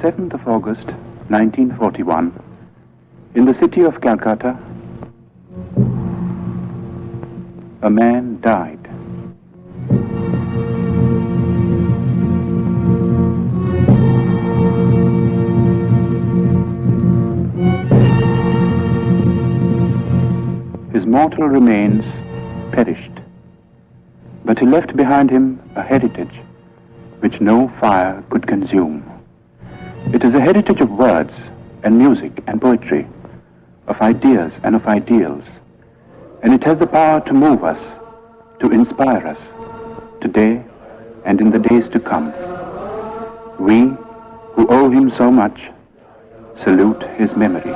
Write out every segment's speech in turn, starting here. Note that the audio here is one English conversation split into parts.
7th of August, 1941, in the city of Calcutta, a man died. His mortal remains perished, but he left behind him a heritage which no fire could consume. It is a heritage of words and music and poetry, of ideas and of ideals, and it has the power to move us, to inspire us, today and in the days to come. We, who owe him so much, salute his memory.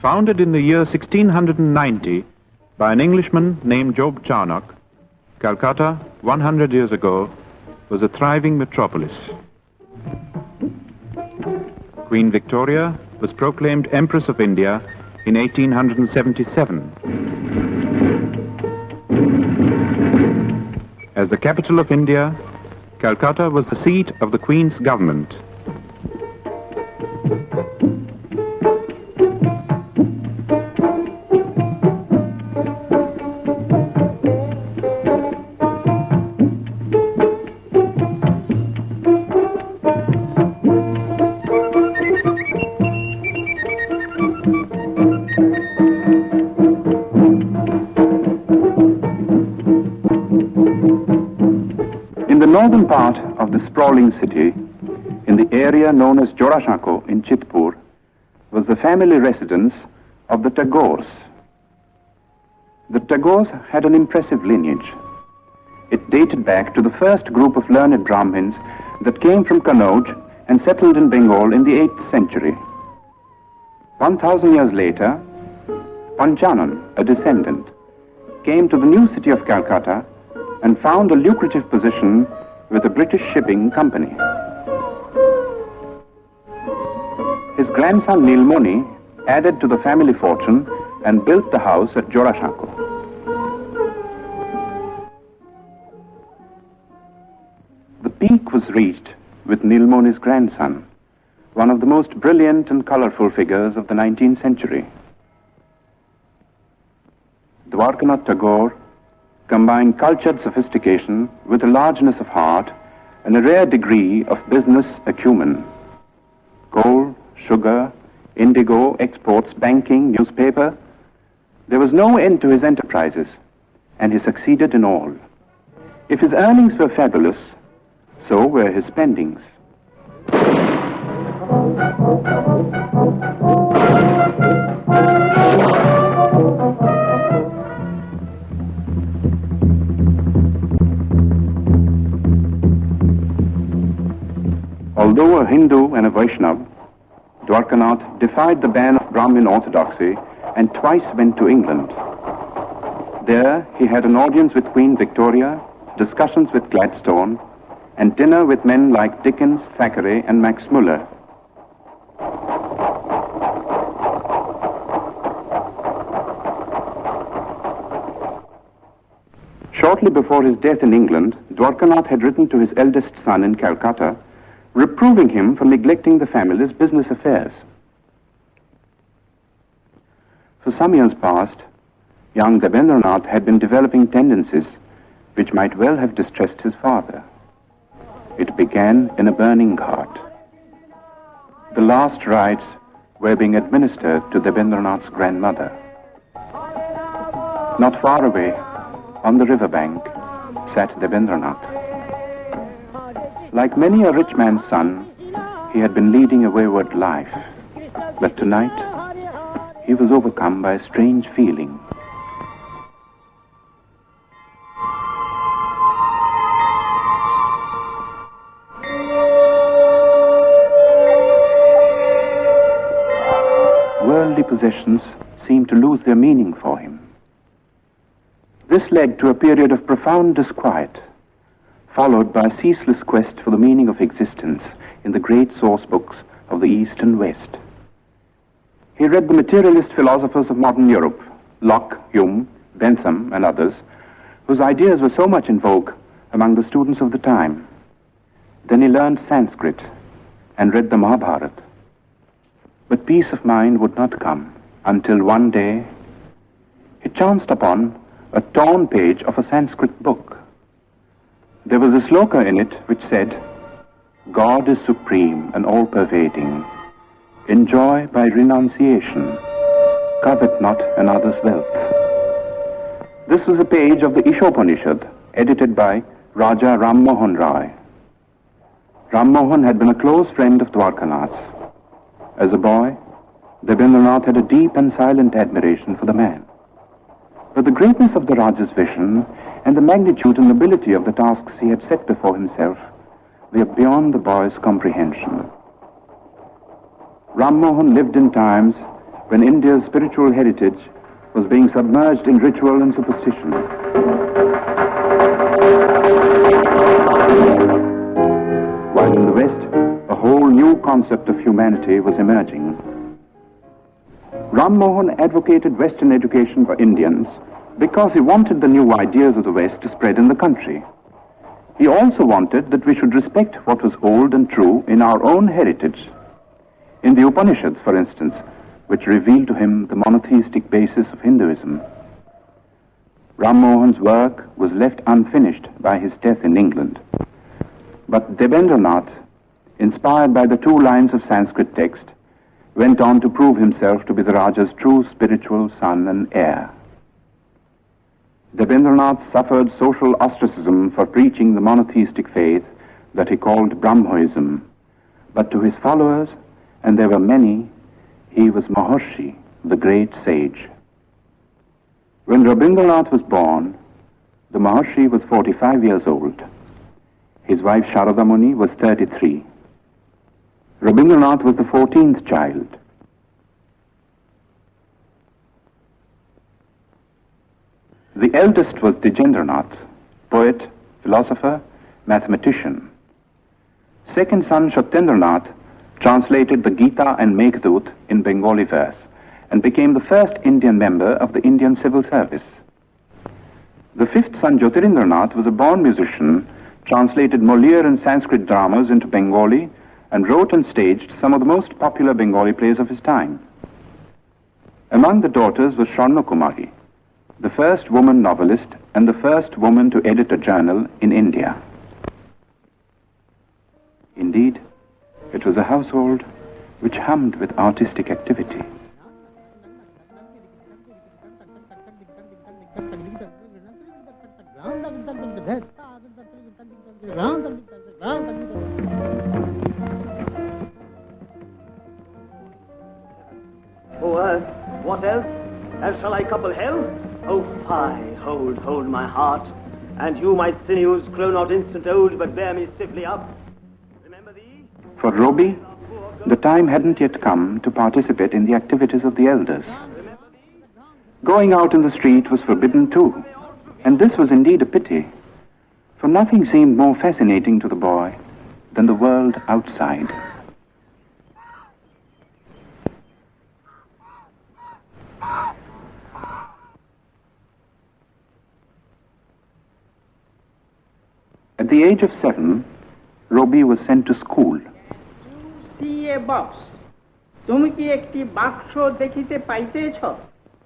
Founded in the year 1690 by an Englishman named Job Charnock, Calcutta, 100 years ago, was a thriving metropolis. Queen Victoria was proclaimed Empress of India in 1877. As the capital of India, Calcutta was the seat of the Queen's government. In the northern part of the sprawling city, in the area known as Jorashako in Chitpur, was the family residence of the Tagores. The Tagores had an impressive lineage. It dated back to the first group of learned Brahmins that came from Kannauj and settled in Bengal in the 8th century. 1,000 years later, Panchanan, a descendant, came to the new city of Calcutta and found a lucrative position with a British shipping company. His grandson Nilmoni added to the family fortune and built the house at Jorashako. The peak was reached with Nilmoni's grandson, one of the most brilliant and colorful figures of the 19th century. Dwarkanath Tagore combined cultured sophistication with a largeness of heart and a rare degree of business acumen. Coal, sugar, indigo, exports, banking, newspaper. There was no end to his enterprises, and he succeeded in all. If his earnings were fabulous, so were his spendings. Although a Hindu and a Vaishnava, Dwarkanath defied the ban of Brahmin orthodoxy and twice went to England. There he had an audience with Queen Victoria, discussions with Gladstone, and dinner with men like Dickens, Thackeray, and Max Muller. Shortly before his death in England, Dwarkanath had written to his eldest son in Calcutta, reproving him for neglecting the family's business affairs. For some years past, young Rabindranath had been developing tendencies which might well have distressed his father. It began in a burning cart. The last rites were being administered to Rabindranath's grandmother. Not far away, on the riverbank, sat Rabindranath. Like many a rich man's son, he had been leading a wayward life. But tonight, he was overcome by a strange feeling. Worldly possessions seemed to lose their meaning for him. This led to a period of profound disquiet, followed by a ceaseless quest for the meaning of existence in the great source books of the East and West. He read the materialist philosophers of modern Europe, Locke, Hume, Bentham, and others, whose ideas were so much in vogue among the students of the time. Then he learned Sanskrit and read the Mahabharata. But peace of mind would not come until one day he chanced upon a torn page of a Sanskrit book. There was a sloka in it which said, "God is supreme and all-pervading. Enjoy by renunciation. Covet not another's wealth." This was a page of the Ishopanishad, edited by Raja Ram Mohan Rai. Ram Mohan had been a close friend of Dwarkanath's. As a boy, Rabindranath had a deep and silent admiration for the man. But the greatness of the Raja's vision and the magnitude and nobility of the tasks he had set before himself were beyond the boy's comprehension. Ram Mohan lived in times when India's spiritual heritage was being submerged in ritual and superstition. While in the West, a whole new concept of humanity was emerging. Ram Mohan advocated Western education for Indians because he wanted the new ideas of the West to spread in the country. He also wanted that we should respect what was old and true in our own heritage. In the Upanishads, for instance, which revealed to him the monotheistic basis of Hinduism. Ram Mohan's work was left unfinished by his death in England. But Rabindranath, inspired by the 2 lines of Sanskrit text, went on to prove himself to be the Raja's true spiritual son and heir. Rabindranath suffered social ostracism for preaching the monotheistic faith that he called Brahmoism, but to his followers, and there were many, he was Maharshi, the great sage. When Rabindranath was born, the Maharshi was 45 years old. His wife Sharada Muni was 33. Rabindranath was the 14th child. The eldest was Dijendranath, poet, philosopher, mathematician. Second son Satyendranath translated the Gita and Meghdut in Bengali verse and became the first Indian member of the Indian civil service. The 5th son Jyotirindranath was a born musician, translated Moliere and Sanskrit dramas into Bengali, and wrote and staged some of the most popular Bengali plays of his time. Among the daughters was Swarna Kumari, the first woman novelist and the first woman to edit a journal in India. Indeed, it was a household which hummed with artistic activity. Oh, what else? Else shall I couple hell? Oh, fie, hold my heart. And you, my sinews, grow not instant old, but bear me stiffly up. Remember thee? For Roby, the time hadn't yet come to participate in the activities of the elders. Going out in the street was forbidden too, and this was indeed a pity, for nothing seemed more fascinating to the boy than the world outside. At the age of 7, Roby was sent to school. See a box. তুমি কি একটি বাক্স দেখিতে পাইতেছ?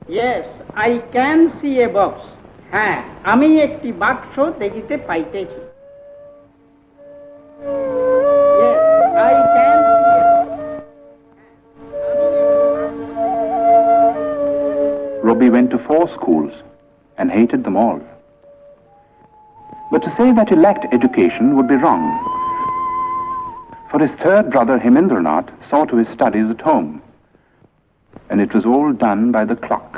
Yes, I can see a box. হ্যাঁ, আমি একটি বাক্স দেখিতে পাইতেছি। Yes, I can see a box. Robbie went to 4 schools and hated them all. But to say that he lacked education would be wrong. For his third brother Rabindranath saw to his studies at home, and it was all done by the clock.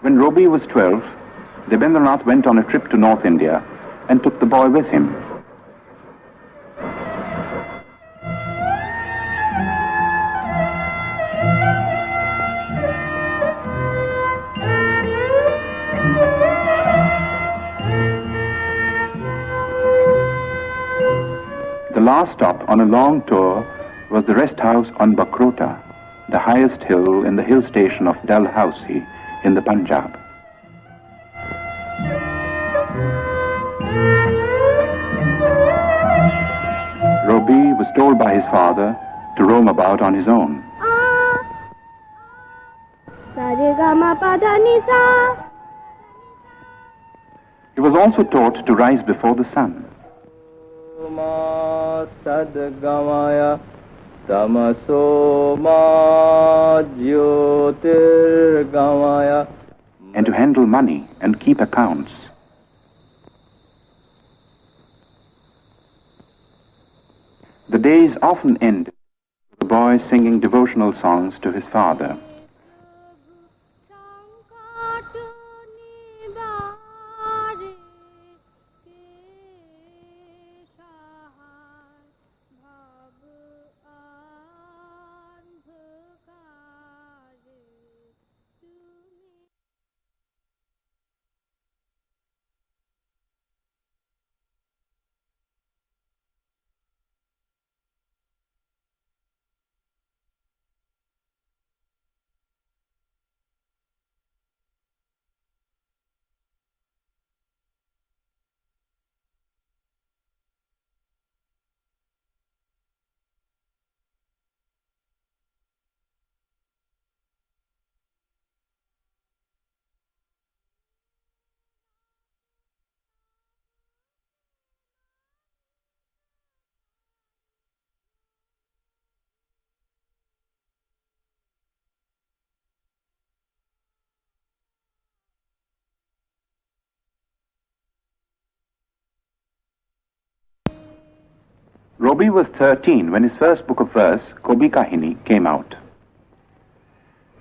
When Robbie was 12, Rabindranath went on a trip to North India and took the boy with him. The last stop on a long tour was the rest house on Bakrota, the highest hill in the hill station of Dalhousie in the Punjab. Robbie was told by his father to roam about on his own. He was also taught to rise before the sun. And to handle money and keep accounts. The days often ended with the boy singing devotional songs to his father. Robbie was 13 when his first book of verse, Kobi Kahini, came out.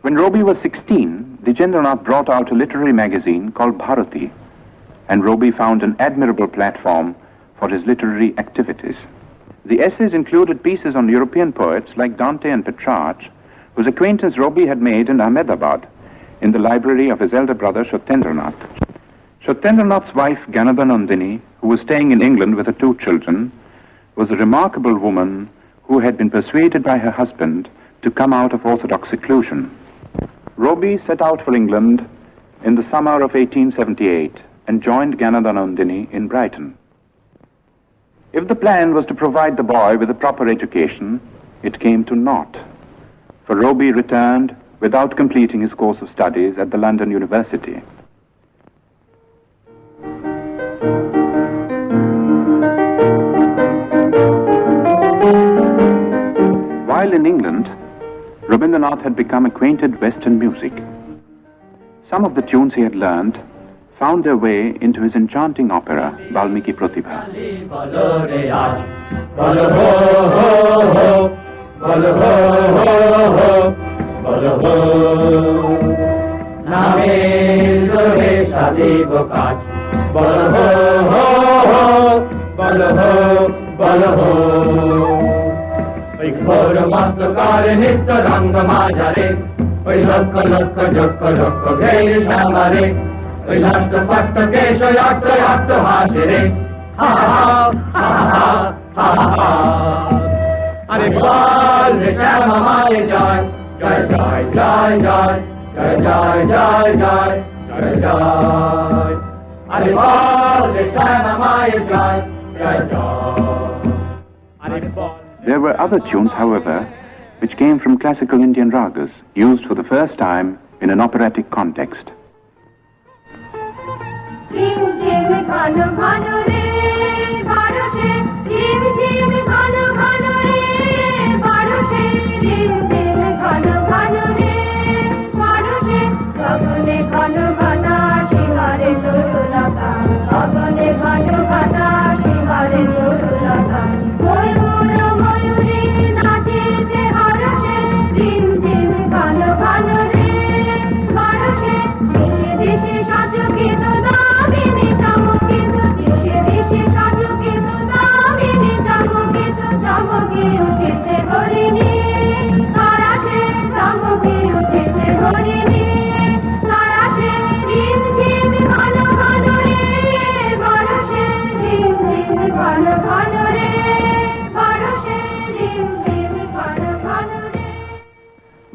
When Robbie was 16, Rabindranath brought out a literary magazine called Bharati, and Robbie found an admirable platform for his literary activities. The essays included pieces on European poets like Dante and Petrarch, whose acquaintance Robbie had made in Ahmedabad, in the library of his elder brother Satyendranath. Satyendranath's wife, Ganadhanandini, who was staying in England with her 2 children, was a remarkable woman who had been persuaded by her husband to come out of orthodox seclusion. Robbie set out for England in the summer of 1878 and joined Ganadhanandini in Brighton. If the plan was to provide the boy with a proper education, it came to naught, for Robbie returned without completing his course of studies at the London University. While in England, Rabindranath had become acquainted with Western music. Some of the tunes he had learned found their way into his enchanting opera, Valmiki Pratibha. ওই ঘোর মাত্রকার নিত্য রঙ্গ মাঝারে ওই লক্ষ লক্ষ যক্ষ লক্ষ ঘের শ্যামারে ওই লক্ষ পট্ট কেশ অট্ট অট্ট হাসে রে হা হা হা হা হা আরে বল রে শ্যামা মায়ের জয় জয় জয় জয় জয় জয় জয় জয় জয় জয় আরে বল রে শ্যামা মায়ের জয় জয় জয় আরে বল. There were other tunes, however, which came from classical Indian ragas, used for the first time in an operatic context.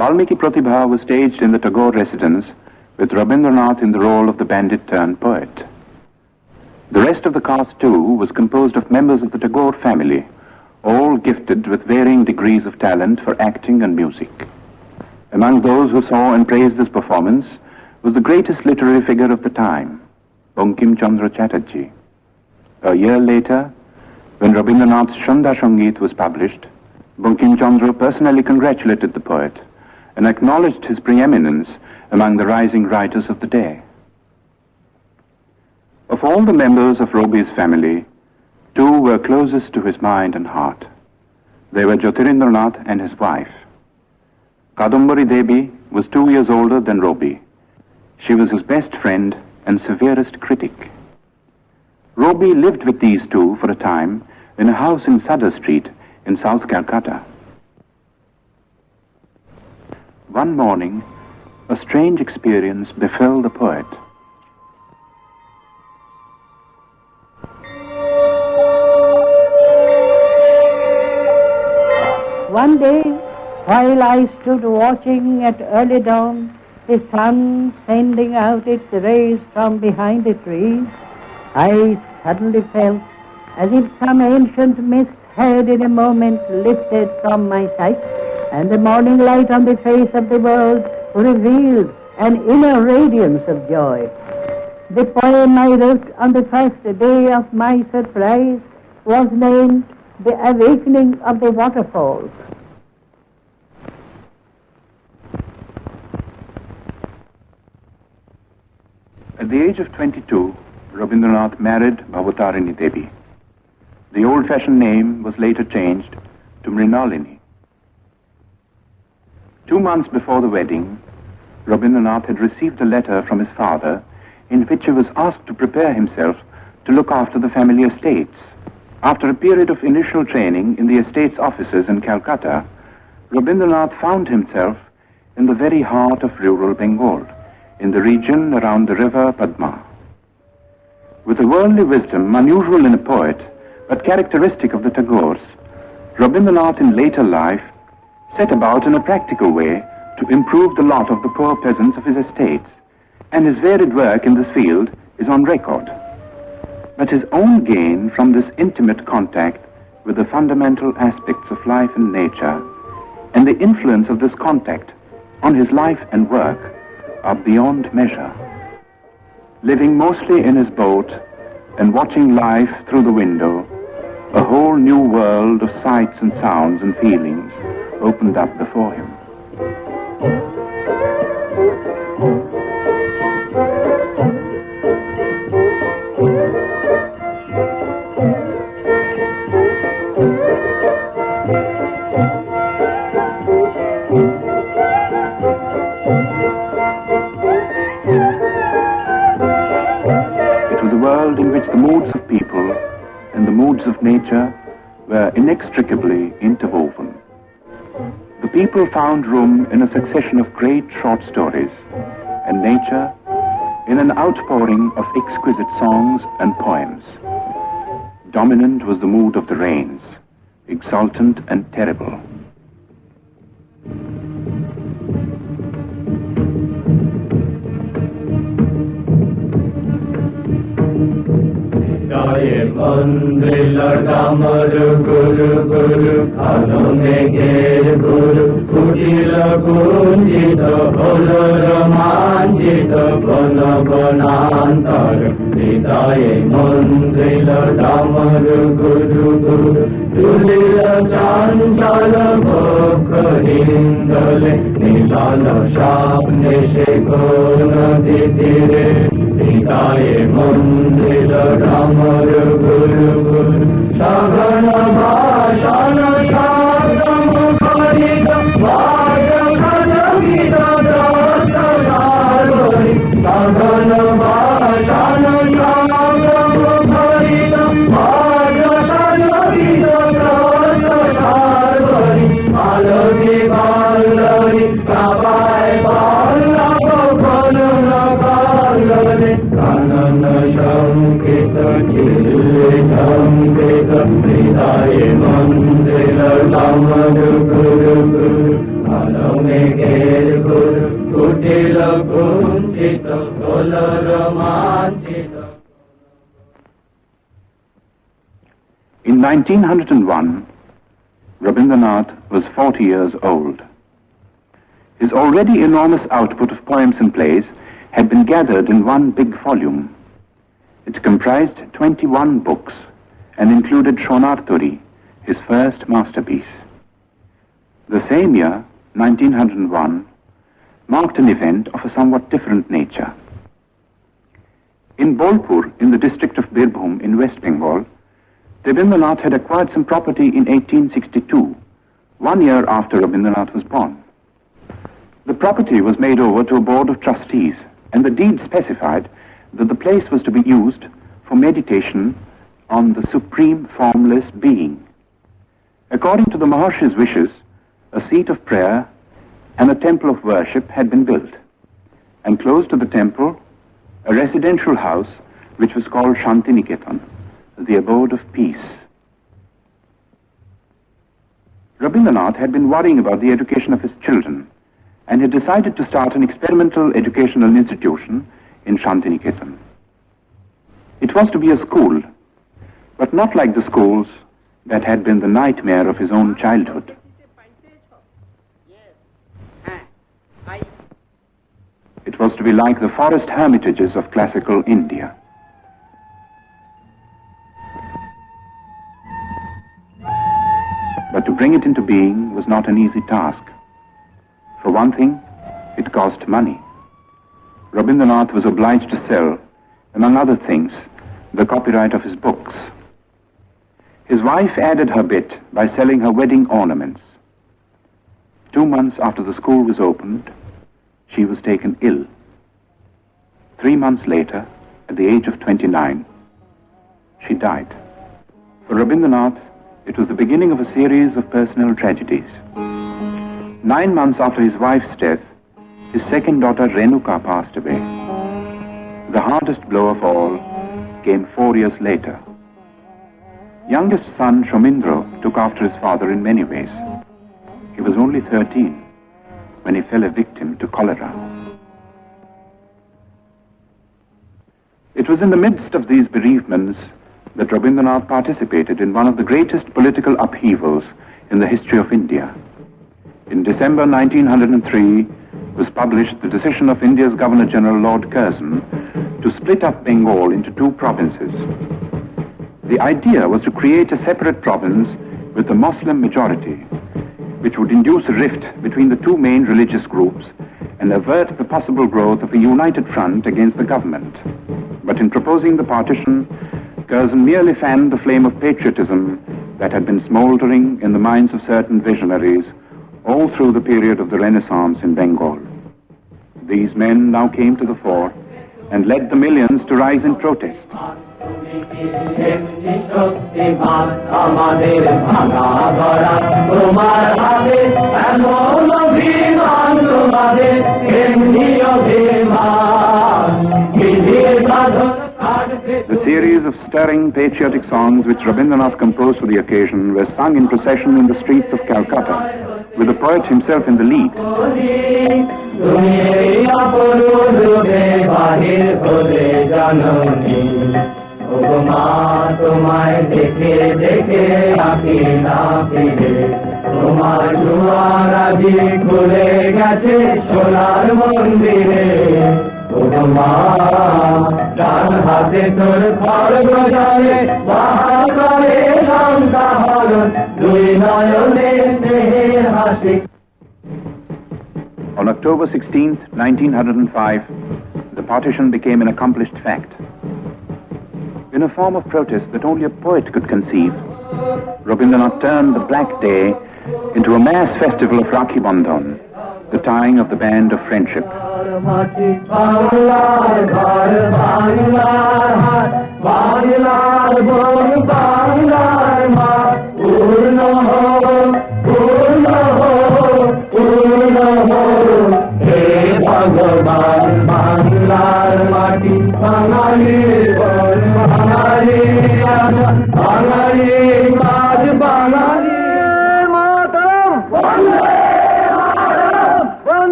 Valmiki Pratibha was staged in the Tagore residence with Rabindranath in the role of the bandit-turned-poet. The rest of the cast, too, was composed of members of the Tagore family, all gifted with varying degrees of talent for acting and music. Among those who saw and praised this performance was the greatest literary figure of the time, Bankim Chandra Chatterjee. A year later, when Rabindranath's Shanda Sangeet was published, Bankim Chandra personally congratulated the poet and acknowledged his preeminence among the rising writers of the day. Of all the members of Robi's family, two were closest to his mind and heart. They were Jyotirindranath and his wife. Kadambari Devi was 2 years older than Robi. She was his best friend and severest critic. Robi lived with these two for a time in a house in Sadar Street in South Calcutta. One morning, a strange experience befell the poet. One day, while I stood watching at early dawn, the sun sending out its rays from behind the trees, I suddenly felt as if some ancient mist had in a moment lifted from my sight, and the morning light on the face of the world revealed an inner radiance of joy. The poem I wrote on the first day of my surprise was named The Awakening of the Waterfalls. At the age of 22, Rabindranath married Bhavatarini Devi. The old-fashioned name was later changed to Mrinalini. 2 months before the wedding, Rabindranath had received a letter from his father in which he was asked to prepare himself to look after the family estates. After a period of initial training in the estates offices in Calcutta, Rabindranath found himself in the very heart of rural Bengal, in the region around the river Padma. With a worldly wisdom unusual in a poet, but characteristic of the Tagores, Rabindranath in later life set about in a practical way to improve the lot of the poor peasants of his estates, and his varied work in this field is on record. But his own gain from this intimate contact with the fundamental aspects of life and nature, and the influence of this contact on his life and work, are beyond measure. Living mostly in his boat and watching life through the window, a whole new world of sights and sounds and feelings opened up before him. It was a world in which the moods of people and the moods of nature were inextricably interwoven. The people found room in a succession of great short stories, and nature in an outpouring of exquisite songs and poems. Dominant was the mood of the rains, exultant and terrible. मंदिर डामर गुरु गुरु खालो मेघेर गुरु कुटिल कुंजित whole रोमांचित बन बनांतर हृदय मंदिर डामर गुरु गुरु तुलिल चंचल भोग हिंदले नीलाल सामने से नदी तीरे हृदय मंदिर डामर गुरु गुरु सघन भाषण शब्द मुखरित वाद खजगित दत्त सार्वरी सघन भाषण शब्द मुखरित वाद खजगित दत्त सार्वरी मालवी बालरी प्रभाय बालव फलन कालरे कानन संकेत चिल्ले संकेत हृदय मंदिर डामर गुरु गुरु कालो मेघेर गुरु कुटिल कुंचित होल रोमांचित. In 1901, Rabindranath was 40 years old. His already enormous output of poems and plays had been gathered in one big volume. It comprised 21 books and included Shonarturi, his first masterpiece. The same year, 1901, marked an event of a somewhat different nature. In Bolpur, in the district of Birbhum in West Bengal, Rabindranath had acquired some property in 1862, 1 year after Rabindranath was born. The property was made over to a board of trustees, and the deed specified that the place was to be used for meditation on the supreme formless being. According to the Maharshi's wishes, a seat of prayer and a temple of worship had been built, and close to the temple, a residential house which was called Shantiniketan, the abode of peace. Rabindranath had been worrying about the education of his children and had decided to start an experimental educational institution in Shantiniketan. It was to be a school, but not like the schools that had been the nightmare of his own childhood. It was to be like the forest hermitages of classical India. But to bring it into being was not an easy task. For one thing, it cost money. Rabindranath was obliged to sell, among other things, the copyright of his books. His wife added her bit by selling her wedding ornaments. 2 months after the school was opened, she was taken ill. 3 months later, at the age of 29, she died. For Rabindranath, it was the beginning of a series of personal tragedies. 9 months after his wife's death, his second daughter Renuka passed away. The hardest blow of all came 4 years later. Youngest son Shomindro took after his father in many ways. He was only 13 when he fell a victim to cholera. It was in the midst of these bereavements that Rabindranath participated in one of the greatest political upheavals in the history of India. In December 1903 was published the decision of India's Governor-General Lord Curzon to split up Bengal into 2 provinces. The idea was to create a separate province with a Muslim majority which would induce a rift between the two main religious groups and avert the possible growth of a united front against the government. But in proposing the partition, Curzon merely fanned the flame of patriotism that had been smoldering in the minds of certain visionaries all through the period of the Renaissance in Bengal. These men now came to the fore and led the millions to rise in protest. The series of stirring patriotic songs which Rabindranath composed for the occasion were sung in procession in the streets of Calcutta, with the poet himself in the lead. On October 16, 1905, the partition became an accomplished fact. In a form of protest that only a poet could conceive, Rabindranath turned the Black Day into a mass festival of Rakhi Bandhan, the tying of the band of friendship.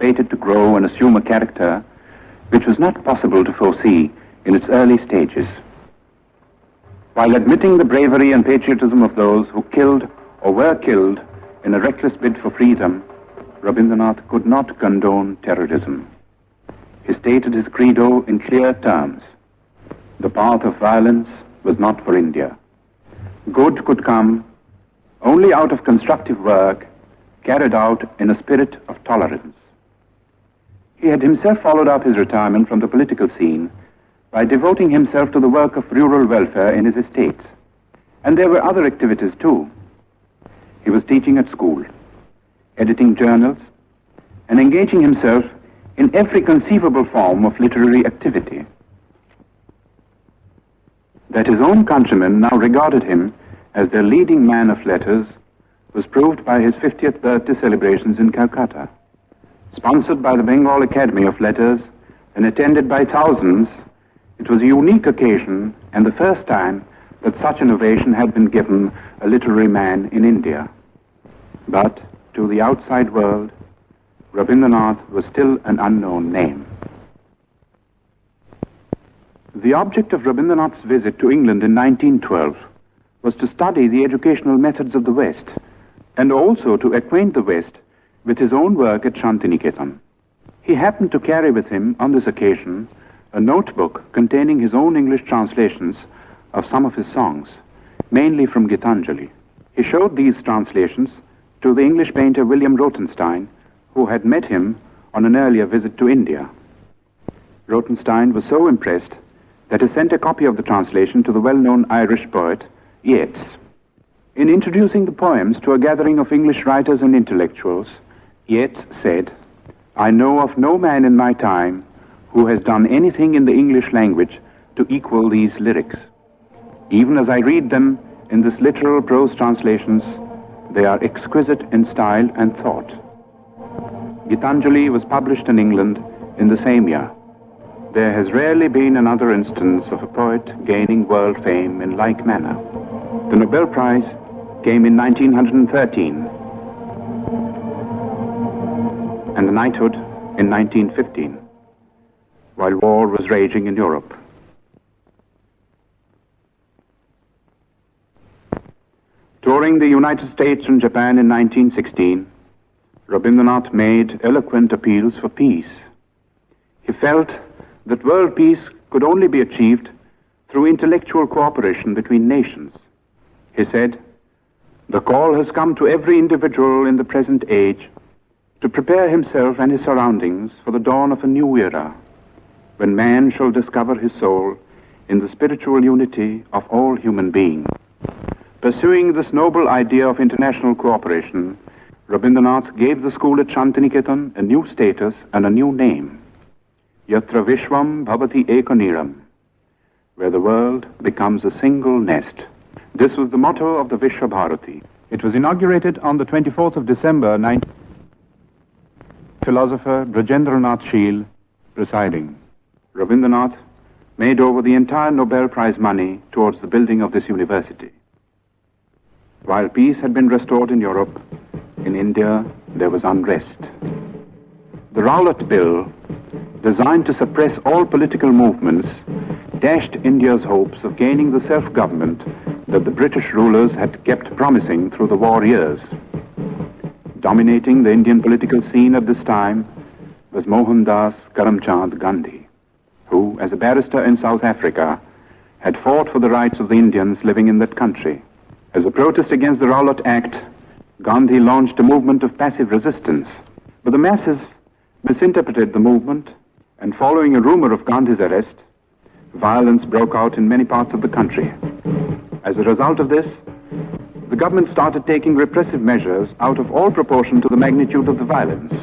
Fated to grow and assume a character which was not possible to foresee in its early stages. While admitting the bravery and patriotism of those who killed or were killed in a reckless bid for freedom, Rabindranath could not condone terrorism. He stated his credo in clear terms. The path of violence was not for India. Good could come only out of constructive work carried out in a spirit of tolerance. He had himself followed up his retirement from the political scene by devoting himself to the work of rural welfare in his estates. And there were other activities too. He was teaching at school, editing journals, and engaging himself in every conceivable form of literary activity. That his own countrymen now regarded him as their leading man of letters was proved by his 50th birthday celebrations in Calcutta. Sponsored by the Bengal Academy of Letters and attended by thousands, it was a unique occasion and the first time that such an ovation had been given a literary man in India. But to the outside world, Rabindranath was still an unknown name. The object of Rabindranath's visit to England in 1912 was to study the educational methods of the West and also to acquaint the West with his own work at Shantiniketan. He happened to carry with him on this occasion a notebook containing his own English translations of some of his songs, mainly from Gitanjali. He showed these translations to the English painter William Rothenstein, who had met him on an earlier visit to India. Rothenstein was so impressed that he sent a copy of the translation to the well-known Irish poet Yeats. In introducing the poems to a gathering of English writers and intellectuals, Yeats said, "I know of no man in my time who has done anything in the English language to equal these lyrics. Even as I read them in this literal prose translations, they are exquisite in style and thought." Gitanjali was published in England in the same year. There has rarely been another instance of a poet gaining world fame in like manner. The Nobel Prize came in 1913 and the knighthood in 1915, while war was raging in Europe. Touring the United States and Japan in 1916, Rabindranath made eloquent appeals for peace. He felt that world peace could only be achieved through intellectual cooperation between nations. He said, "The call has come to every individual in the present age to prepare himself and his surroundings for the dawn of a new era, when man shall discover his soul in the spiritual unity of all human beings." Pursuing this noble idea of international cooperation, Rabindranath gave the school at Shantiniketan a new status and a new name, Yatra Vishwam Bhavati Ekaniram, where the world becomes a single nest. This was the motto of the Vishwa Bharati. It was inaugurated on the 24th of December, philosopher Brajendranath Sheel presiding. Rabindranath made over the entire Nobel Prize money towards the building of this university. While peace had been restored in Europe, in India there was unrest. The Rowlatt Bill, designed to suppress all political movements, dashed India's hopes of gaining the self-government that the British rulers had kept promising through the war years. Dominating the Indian political scene at this time was Mohandas Karamchand Gandhi, who, as a barrister in South Africa, had fought for the rights of the Indians living in that country. As a protest against the Rowlatt Act, Gandhi launched a movement of passive resistance. But the masses misinterpreted the movement, and following a rumor of Gandhi's arrest, violence broke out in many parts of the country. As a result of this, the government started taking repressive measures out of all proportion to the magnitude of the violence.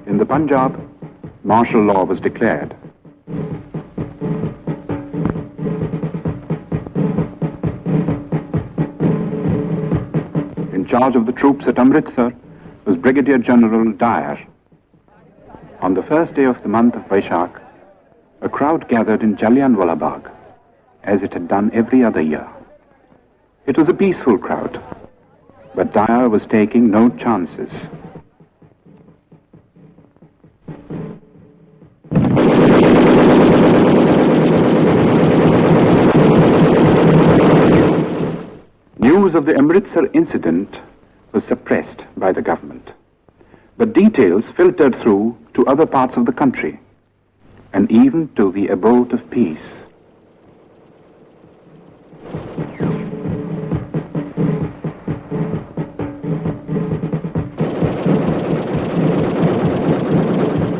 In the Punjab, martial law was declared. In charge of the troops at Amritsar was Brigadier General Dyer. On the first day of the month of Vaishak, a crowd gathered in Jallianwala Bagh, as it had done every other year. It was a peaceful crowd, but Dyer was taking no chances. News of the Amritsar incident was suppressed by the government, but details filtered through to other parts of the country, and even to the abode of peace.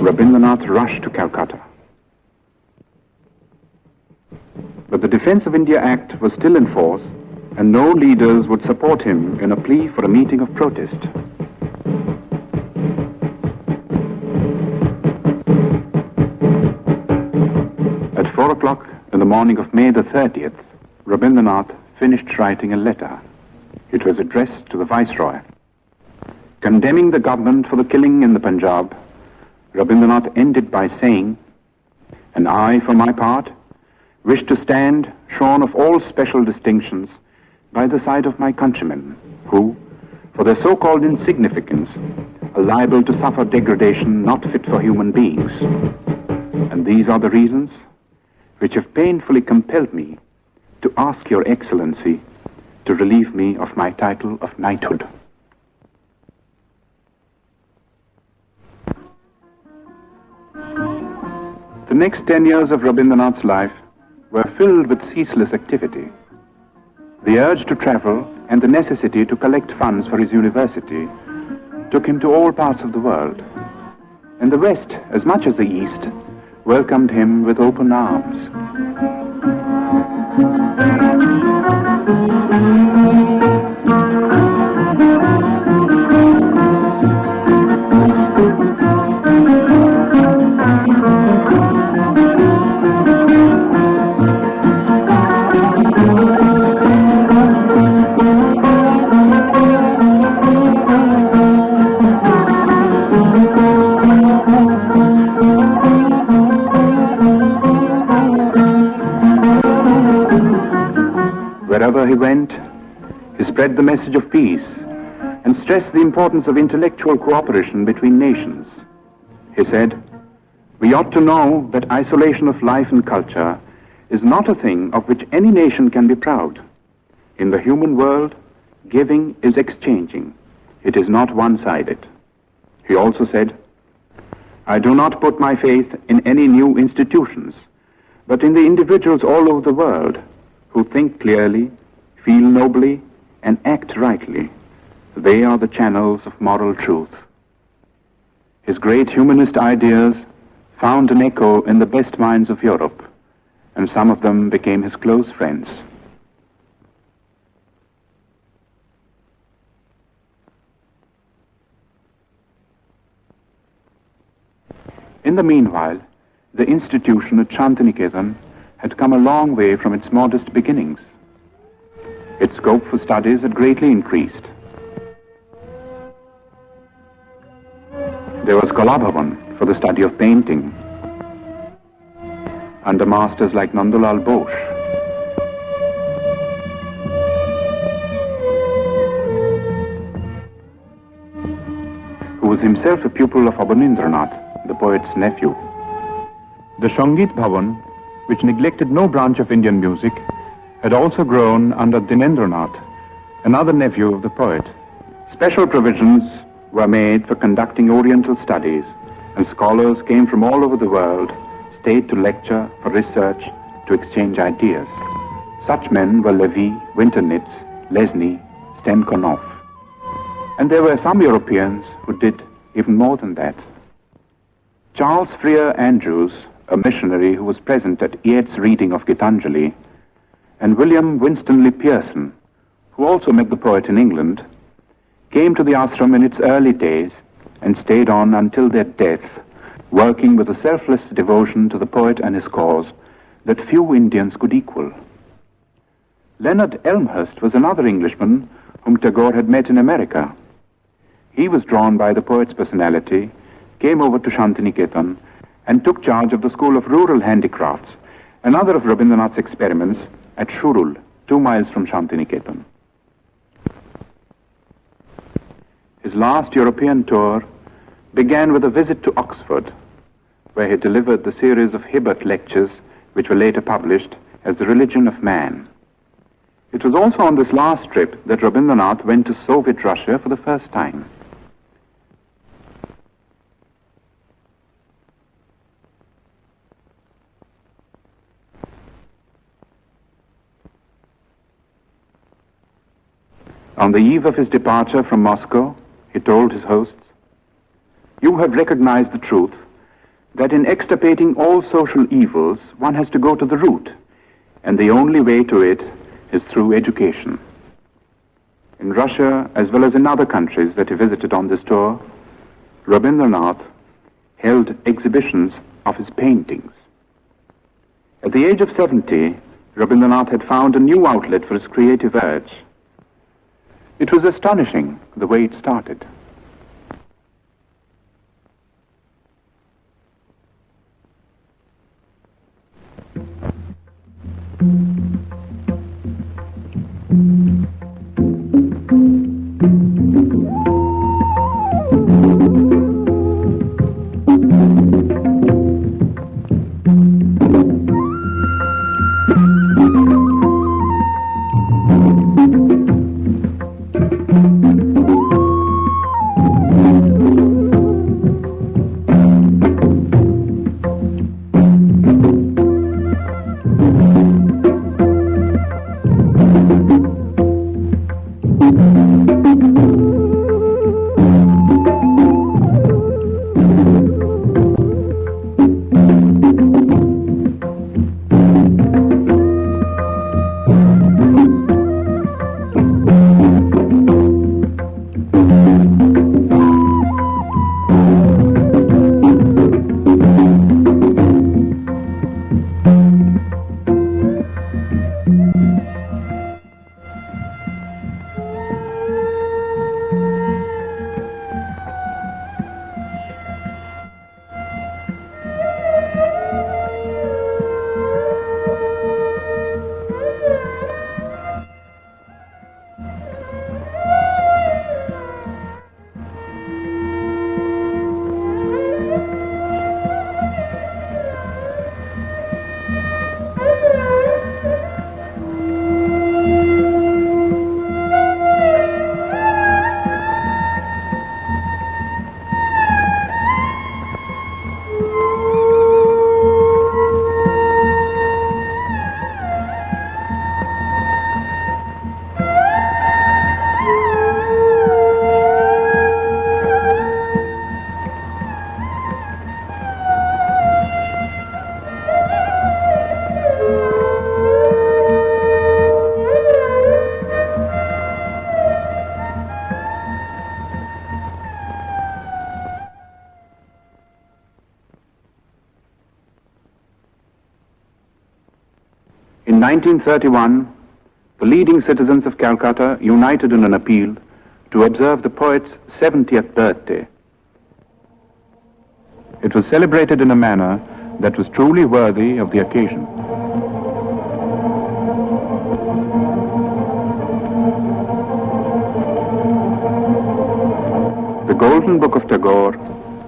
Rabindranath rushed to Calcutta. But the Defence of India Act was still in force, and no leaders would support him in a plea for a meeting of protest. At 4 o'clock in the morning of May the 30th, Rabindranath finished writing a letter. It was addressed to the Viceroy. Condemning the government for the killing in the Punjab, Rabindranath ended by saying, "And I, for my part, wish to stand shorn of all special distinctions by the side of my countrymen, who, for their so-called insignificance, are liable to suffer degradation not fit for human beings. And these are the reasons which have painfully compelled me to ask Your Excellency to relieve me of my title of knighthood." The next 10 years of Rabindranath's life were filled with ceaseless activity. The urge to travel and the necessity to collect funds for his university took him to all parts of the world, and the West, as much as the East, welcomed him with open arms. Wherever he went, he spread the message of peace and stressed the importance of intellectual cooperation between nations. He said, "We ought to know that isolation of life and culture is not a thing of which any nation can be proud. In the human world, giving is exchanging. It is not one-sided." He also said, "I do not put my faith in any new institutions, but in the individuals all over the world who think clearly, feel nobly, and act rightly. They are the channels of moral truth." His great humanist ideas found an echo in the best minds of Europe, and some of them became his close friends. In the meanwhile, the institution at Shantiniketan had come a long way from its modest beginnings. Its scope for studies had greatly increased. There was Kalabhavan for the study of painting, under masters like Nandulal Bose. Who was himself a pupil of Rabindranath, the poet's nephew. The Sangeet Bhavan, which neglected no branch of Indian music, had also grown under Dinendranath, another nephew of the poet. Special provisions were made for conducting Oriental studies, and scholars came from all over the world, stayed to lecture, for research, to exchange ideas. Such men were Levy, Winternitz, Lesny, Stenkonov. And there were some Europeans who did even more than that. Charles Freer Andrews, a missionary who was present at Yeats's reading of Gitanjali, and William Winstanley Pearson, who also met the poet in England, came to the ashram in its early days and stayed on until their death, working with a selfless devotion to the poet and his cause that few Indians could equal. Leonard Elmhurst was another Englishman whom Tagore had met in America. He was drawn by the poet's personality, came over to Shantiniketan, and took charge of the School of Rural Handicrafts, another of Rabindranath's experiments, at Shurul, 2 miles from Shantiniketan. His last European tour began with a visit to Oxford, where he delivered the series of Hibbert lectures, which were later published as The Religion of Man. It was also on this last trip that Rabindranath went to Soviet Russia for the first time. On the eve of his departure from Moscow, he told his hosts, "You have recognized the truth that in extirpating all social evils, one has to go to the root, and the only way to it is through education." In Russia, as well as in other countries that he visited on this tour, Rabindranath held exhibitions of his paintings. At the age of 70, Rabindranath had found a new outlet for his creative urge. It was astonishing the way it started. In 1931, the leading citizens of Calcutta united in an appeal to observe the poet's 70th birthday. It was celebrated in a manner that was truly worthy of the occasion. The Golden Book of Tagore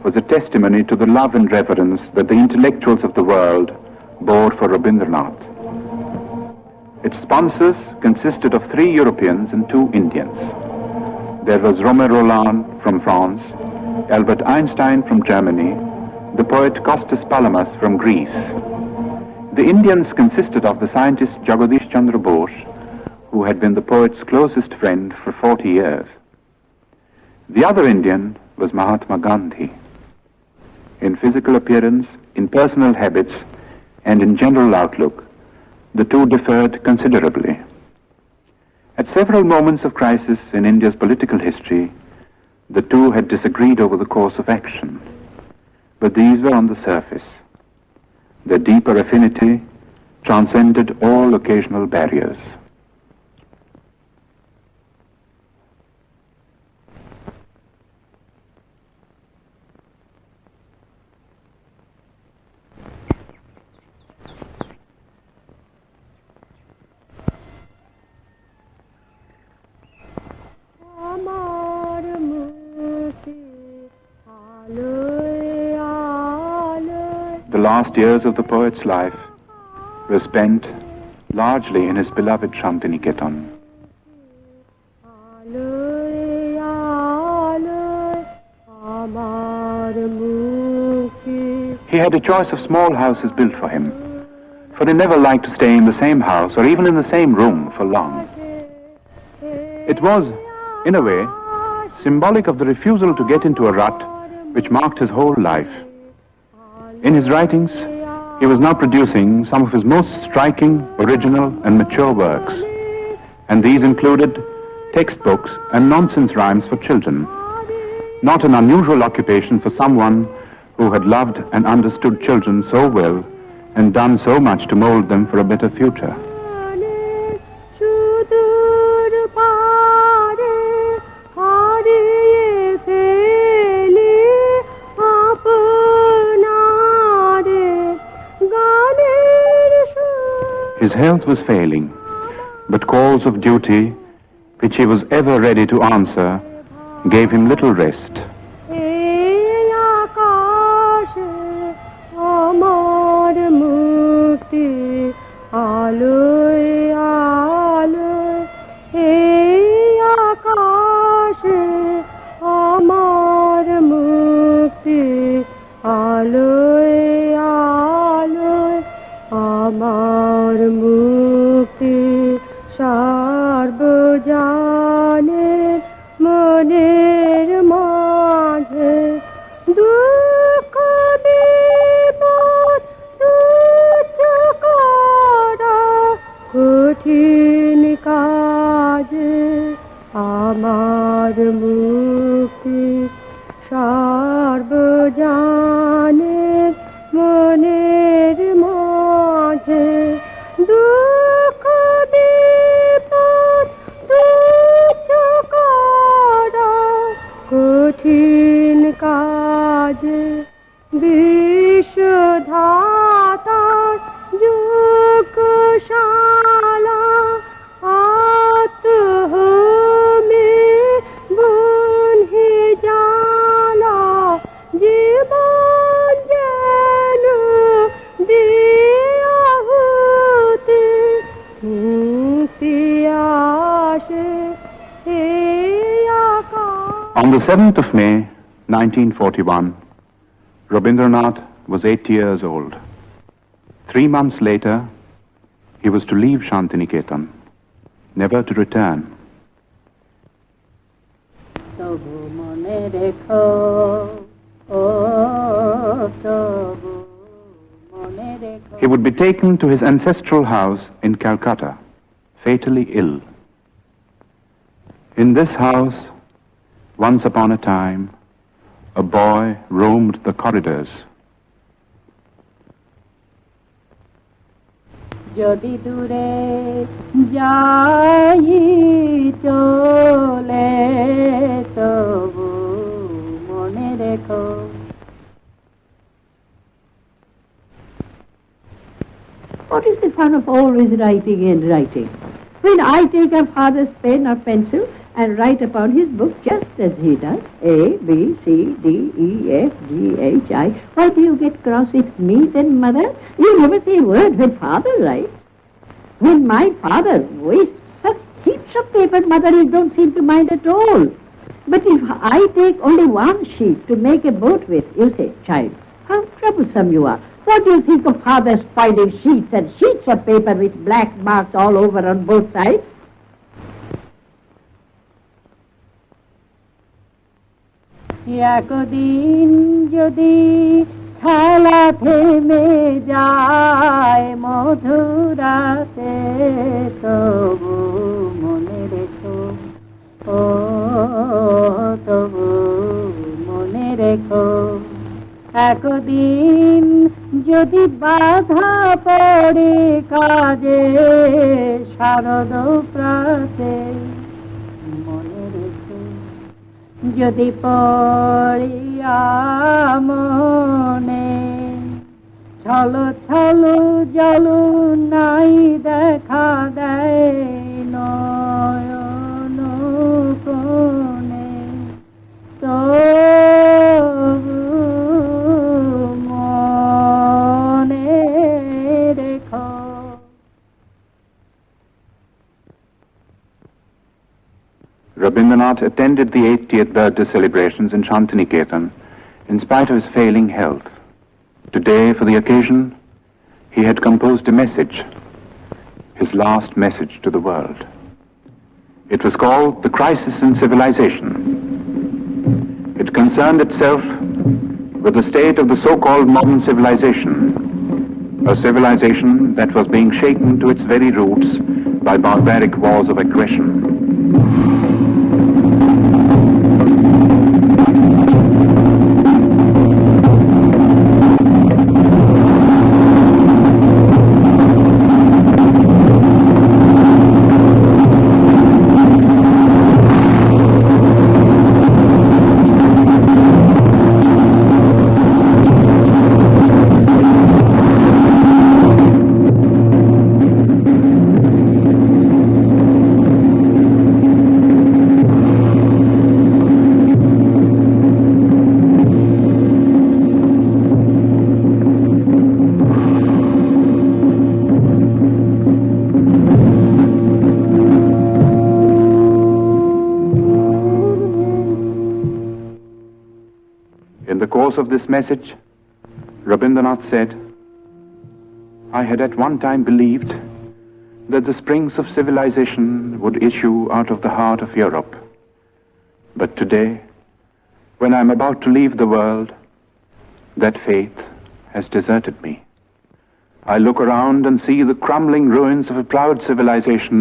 was a testimony to the love and reverence that the intellectuals of the world bore for Rabindranath. Its sponsors consisted of 3 Europeans and 2 Indians. There was Romain Rolland from France, Albert Einstein from Germany, the poet Kostas Palamas from Greece. The Indians consisted of the scientist Jagadish Chandra Bose, who had been the poet's closest friend for 40 years. The other Indian was Mahatma Gandhi. In physical appearance, in personal habits, and in general outlook, the two differed considerably. At several moments of crisis in India's political history, the two had disagreed over the course of action, but these were on the surface. Their deeper affinity transcended all occasional barriers. The last years of the poet's life were spent largely in his beloved Shantiniketan. He had a choice of small houses built for him, for he never liked to stay in the same house or even in the same room for long. It was, in a way, symbolic of the refusal to get into a rut which marked his whole life. In his writings, he was now producing some of his most striking, original, and mature works, and these included textbooks and nonsense rhymes for children, not an unusual occupation for someone who had loved and understood children so well and done so much to mold them for a better future. His health was failing, but calls of duty, which he was ever ready to answer, gave him little rest. On the 7th of May, 1941, Rabindranath was 8 years old. 3 months later, he was to leave Shantiniketan, never to return. He would be taken to his ancestral house in Calcutta, fatally ill. In this house, once upon a time, a boy roamed the corridors. যদি দূরে যাই চলে তবু মনে রেখো। What is the fun of always writing and writing? When I take a father's pen or pencil and write upon his book just as he does, A, B, C, D, E, F, G, H, I, why do you get cross with me then, mother? You never say a word when father writes. When my father wastes such heaps of paper, mother, you don't seem to mind at all. But if I take only one sheet to make a boat with, you say, child, how troublesome you are. What do you think of father spoiling sheets and sheets of paper with black marks all over on both sides? একদিন যদি খেলা থেমে যায় মধুরাতে তবু মনে রেখো, ও তবু মনে রেখো। একদিন যদি বাধা পড়ে কাজে শারদ প্রাতে মনে রেখো, যদি পড়িয়া মনে ছলো ছলো জল নাই দেখা দেয় নয়ন কোণে তবু মনে রেখো। Rabindranath attended the 80th birthday celebrations in Shantiniketan in spite of his failing health. Today, for the occasion, he had composed a message, his last message to the world. It was called The Crisis in Civilization. It concerned itself with the state of the so-called modern civilization, a civilization that was being shaken to its very roots by barbaric wars of aggression. In the course of this message, Rabindranath said, I had at one time believed that the springs of civilization would issue out of the heart of Europe. But today, when I am about to leave the world, that faith has deserted me. I look around and see the crumbling ruins of a proud civilization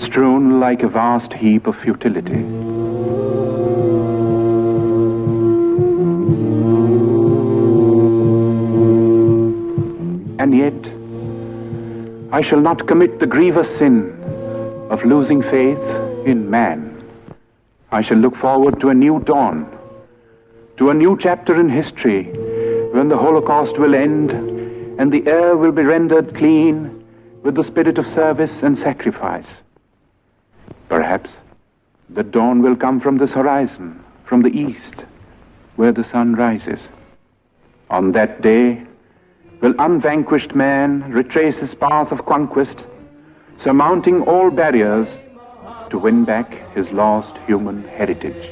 strewn like a vast heap of futility. And yet, I shall not commit the grievous sin of losing faith in man. I shall look forward to a new dawn, to a new chapter in history when the Holocaust will end and the air will be rendered clean with the spirit of service and sacrifice. Perhaps the dawn will come from this horizon, from the east, where the sun rises. On that day, will unvanquished man retrace his path of conquest, surmounting all barriers to win back his lost human heritage.